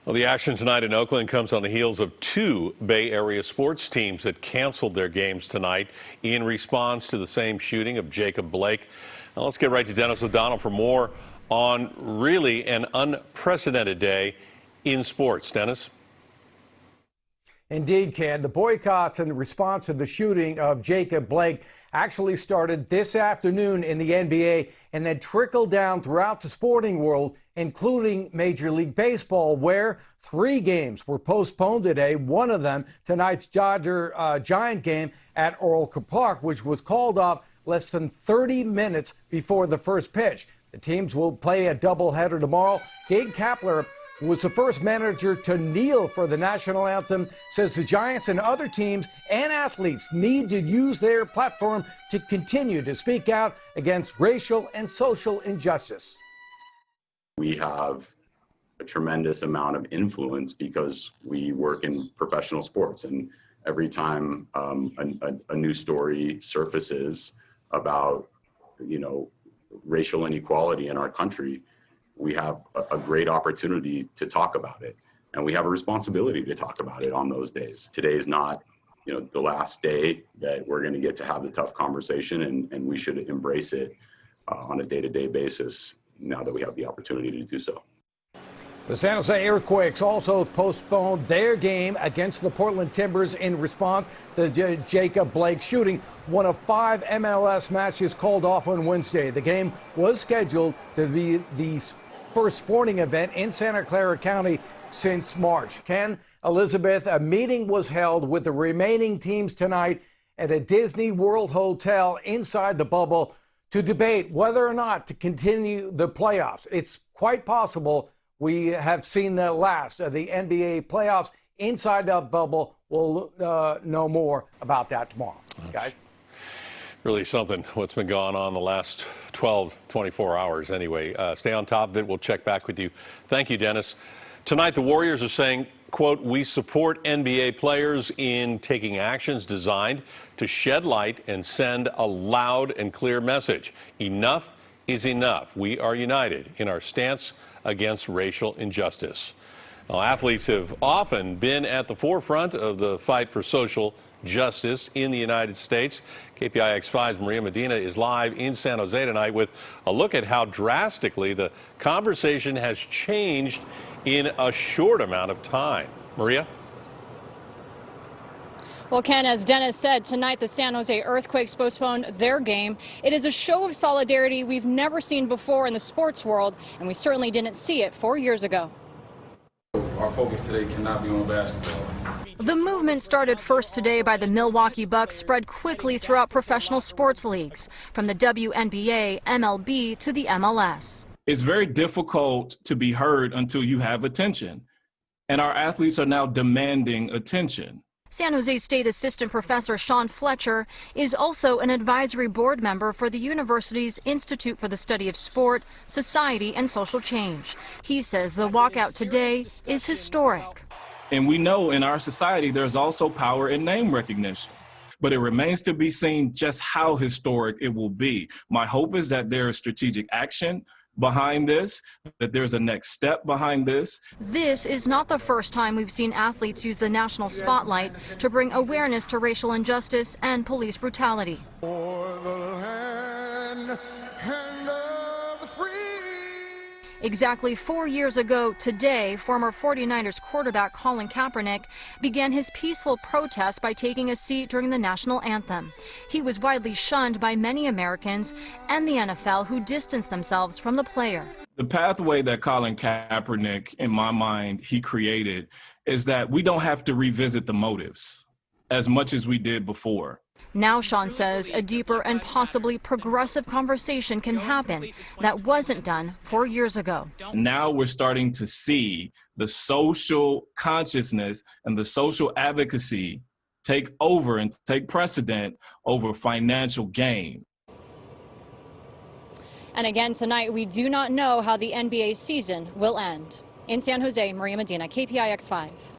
Well, the action tonight in Oakland comes on the heels of two Bay Area sports teams that canceled their games tonight in response to the same shooting of Jacob Blake. Now let's get right to Dennis O'Donnell for more on really an unprecedented day in sports. Dennis? Indeed, Ken. The boycotts in response to the shooting of Jacob Blake actually started this afternoon in the NBA and then trickled down throughout the sporting world, including Major League Baseball, where 3 games were postponed today. One of them, tonight's Giant game at Oracle Park, which was called off less than 30 minutes before the first pitch. The teams will play a doubleheader tomorrow. Gabe Kapler was the first manager to kneel for the national anthem, says the Giants and other teams and athletes need to use their platform to continue to speak out against racial and social injustice. We have a tremendous amount of influence because we work in professional sports, and every time a new story surfaces about, racial inequality in our country, we have a great opportunity to talk about it, and we have a responsibility to talk about it on those days. Today is not, the last day that we're going to get to have the tough conversation, and we should embrace it on a day-to-day basis now that we have the opportunity to do so. The San Jose Earthquakes also postponed their game against the Portland Timbers in response to the Jacob Blake shooting. One of 5 MLS matches called off on Wednesday. The game was scheduled to be the first sporting event in Santa Clara County since March. Ken, Elizabeth, a meeting was held with the remaining teams tonight at a Disney World hotel inside the bubble to debate whether or not to continue the playoffs. It's quite possible we have seen the last of the NBA playoffs inside the bubble. We'll know more about that tomorrow. Guys? Really something, what's been going on the last 24 hours anyway. Stay on top of it. We'll check back with you. Thank you, Dennis. Tonight, the Warriors are saying, quote, "We support NBA players in taking actions designed to shed light and send a loud and clear message. Enough is enough. We are united in our stance against racial injustice." Well, athletes have often been at the forefront of the fight for social justice in the United States. KPIX 5's Maria Medina is live in San Jose tonight with a look at how drastically the conversation has changed in a short amount of time. Maria? Well, Ken, as Dennis said, tonight the San Jose Earthquakes postponed their game. It is a show of solidarity we've never seen before in the sports world, and we certainly didn't see it 4 years ago. Our focus today cannot be on basketball. The movement started first today by the Milwaukee Bucks, spread quickly throughout professional sports leagues, from the WNBA, MLB to the MLS. It's very difficult to be heard until you have attention, and our athletes are now demanding attention. San Jose State Assistant Professor Sean Fletcher is also an advisory board member for the university's Institute for the Study of Sport, Society, and Social Change. He says the walkout today is historic. And we know in our society there's also power in name recognition. But it remains to be seen just how historic it will be. My hope is that there is strategic action behind this, that there's a next step behind this. This is not the first time we've seen athletes use the national spotlight to bring awareness to racial injustice and police brutality. For the land and of the free. Exactly 4 years ago today, former 49ers quarterback Colin Kaepernick began his peaceful protest by taking a seat during the national anthem. He was widely shunned by many Americans and the NFL, who distanced themselves from the player. The pathway that Colin Kaepernick, in my mind, he created is that we don't have to revisit the motives as much as we did before. Now, Sean says, a deeper and possibly progressive conversation can happen that wasn't done 4 years ago. Now we're starting to see the social consciousness and the social advocacy take over and take precedent over financial gain. And again tonight, we do not know how the NBA season will end. In San Jose, Maria Medina, KPIX 5.